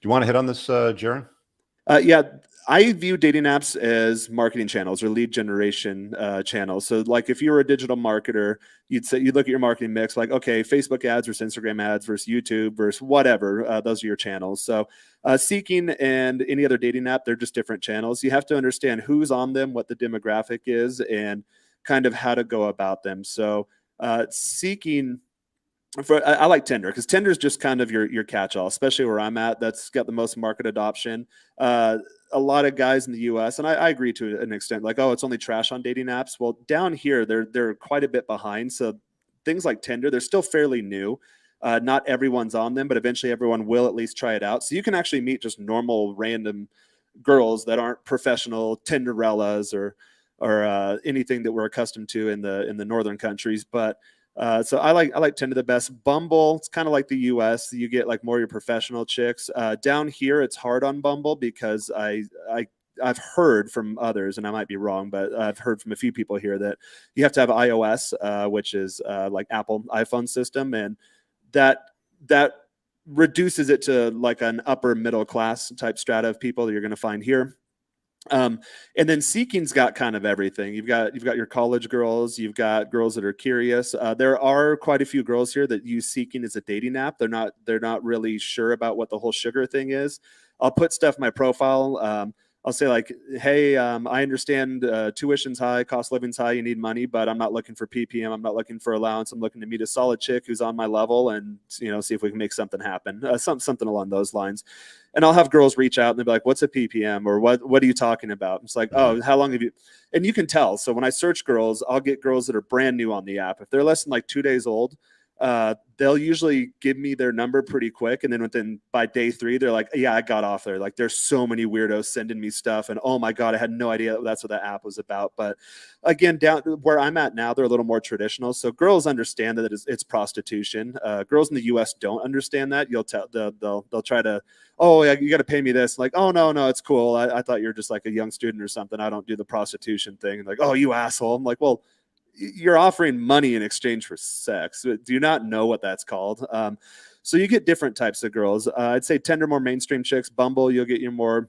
you want to hit on this, Jaron? Yeah, I view dating apps as marketing channels or lead generation channels. So, like, if you were a digital marketer, you'd look at your marketing mix, like, okay, Facebook ads versus Instagram ads versus YouTube versus whatever. Those are your channels. So, Seeking and any other dating app, they're just different channels. You have to understand who's on them, what the demographic is, and kind of how to go about them. So, Seeking I like Tinder because Tinder is just kind of your catch-all, especially where I'm at. That's got the most market adoption. Uh, a lot of guys in the U.S. and I agree to an extent, like, oh, it's only trash on dating apps. Well, down here they're quite a bit behind. So things like Tinder, they're still fairly new. Not everyone's on them, but eventually everyone will at least try it out. So you can actually meet just normal random girls that aren't professional Tinderellas or anything that we're accustomed to in the northern countries, but so I like Tinder the best. Bumble, it's kind of like the U.S. You get like more your professional chicks. Down here, it's hard on Bumble because I've heard from others, and I might be wrong, but I've heard from a few people here that you have to have iOS, which is like Apple iPhone system, and that reduces it to like an upper middle class type strata of people that you're going to find here. Um, and then Seeking's got kind of everything. You've got your college girls, you've got girls that are curious. There are quite a few girls here that use Seeking as a dating app. They're not really sure about what the whole sugar thing is. I'll put stuff in my profile. I'll say like, hey, I understand tuition's high, cost of living's high, you need money, but I'm not looking for PPM. I'm not looking for allowance. I'm looking to meet a solid chick who's on my level and see if we can make something happen. Something along those lines. And I'll have girls reach out and they'll be like, what's a PPM or what are you talking about? It's like, oh, how long have you? And you can tell. So when I search girls, I'll get girls that are brand new on the app. If they're less than like 2 days old, they'll usually give me their number pretty quick. And then by day 3, they're like, yeah, I got off there. Like there's so many weirdos sending me stuff. And oh my God, I had no idea that's what that app was about. But again, down where I'm at now, they're a little more traditional. So girls understand that it's prostitution. Girls in the US don't understand that. You'll tell they'll try to, oh yeah, you got to pay me this. Like, oh no, it's cool. I thought you're just like a young student or something. I don't do the prostitution thing. And like, oh, you asshole. I'm like, well, you're offering money in exchange for sex. Do you not know what that's called? So you get different types of girls. I'd say Tinder, more mainstream chicks. Bumble, you'll get your more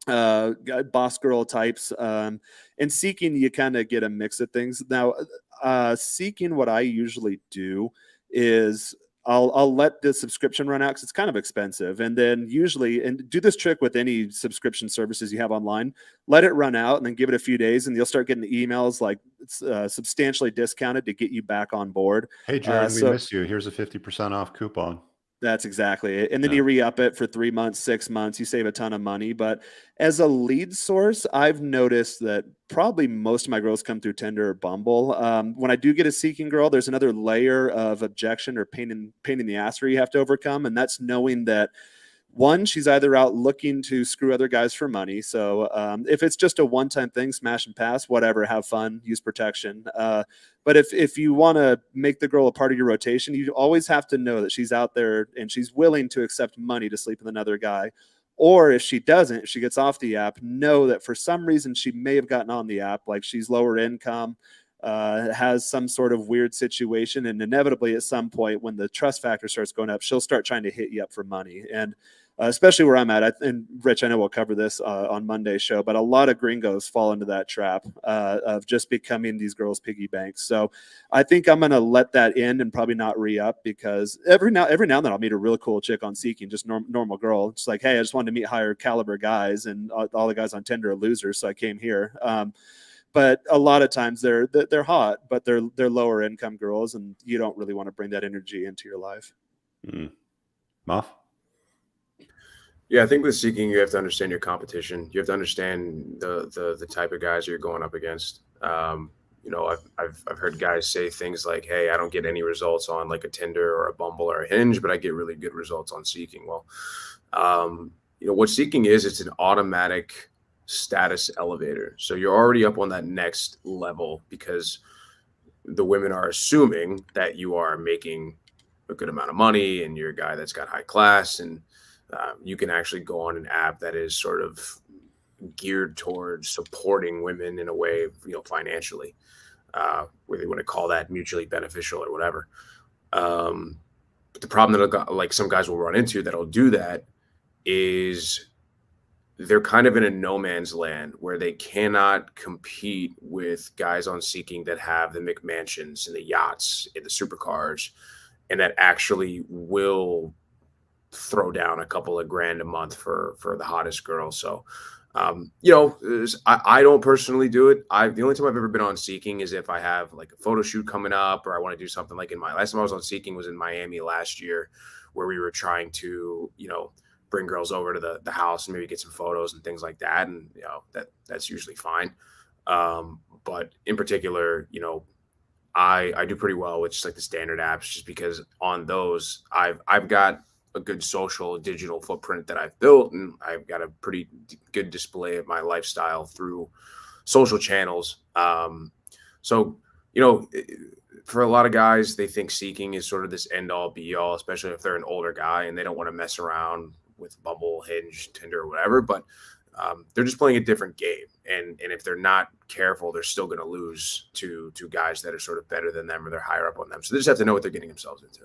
boss girl types. And Seeking, you kind of get a mix of things. Now, Seeking, what I usually do is I'll let the subscription run out because it's kind of expensive, and then usually, and do this trick with any subscription services you have online, let it run out and then give it a few days, and you'll start getting the emails like it's substantially discounted to get you back on board. Hey, Jaron, we So miss you. Here's a 50% off coupon. that's exactly it. And then Yeah. you re-up it for 3 months, 6 months, you save a ton of money. But as a lead source, I've noticed that probably most of my girls come through Tinder or Bumble. When I do get a Seeking girl, there's another layer of objection or pain in the ass where you have to overcome. And that's knowing that one, she's either out looking to screw other guys for money. So if it's just a one-time thing, smash and pass, whatever, have fun, use protection. But if you want to make the girl a part of your rotation, you always have to know that she's out there and she's willing to accept money to sleep with another guy. Or if she doesn't, if she gets off the app, know that for some reason she may have gotten on the app, like she's lower income, has some sort of weird situation, and inevitably at some point when the trust factor starts going up, she'll start trying to hit you up for money. And especially where I'm at, and Rich, I know we'll cover this on Monday's show, but a lot of gringos fall into that trap of just becoming these girls' piggy banks. So I think I'm going to let that end and probably not re-up, because every now and then I'll meet a really cool chick on Seeking, just normal girl. It's like, hey, I just wanted to meet higher caliber guys, and all the guys on Tinder are losers, so I came here. But a lot of times they're hot, but they're lower income girls, and you don't really want to bring that energy into your life. Muff? Yeah, I think with Seeking, you have to understand your competition. You have to understand the type of guys you're going up against. I've heard guys say things like, "Hey, I don't get any results on like a Tinder or a Bumble or a Hinge, but I get really good results on Seeking." Well, what Seeking is, it's an automatic status elevator. So you're already up on that next level because the women are assuming that you are making a good amount of money and you're a guy that's got high class, and you can actually go on an app that is sort of geared towards supporting women in a way, financially, whether you want to call that mutually beneficial or whatever. But the problem that like some guys will run into that'll do that is they're kind of in a no man's land where they cannot compete with guys on Seeking that have the McMansions and the yachts and the supercars, and that actually will throw down a couple of grand a month for the hottest girl. So, I don't personally do it. The only time I've ever been on Seeking is if I have like a photo shoot coming up, or I want to do something like last time I was on Seeking was in Miami last year, where we were trying to, bring girls over to the house and maybe get some photos and things like that. And, that's usually fine. But in particular, I do pretty well with just like the standard apps, just because on those I've got a good social digital footprint that I've built, and I've got a pretty good display of my lifestyle through social channels. So, for a lot of guys, they think Seeking is sort of this end all be all, especially if they're an older guy and they don't want to mess around with Bumble, Hinge, Tinder, or whatever. But they're just playing a different game, and if they're not careful, they're still going to lose to guys that are sort of better than them or they're higher up on them. So they just have to know what they're getting themselves into.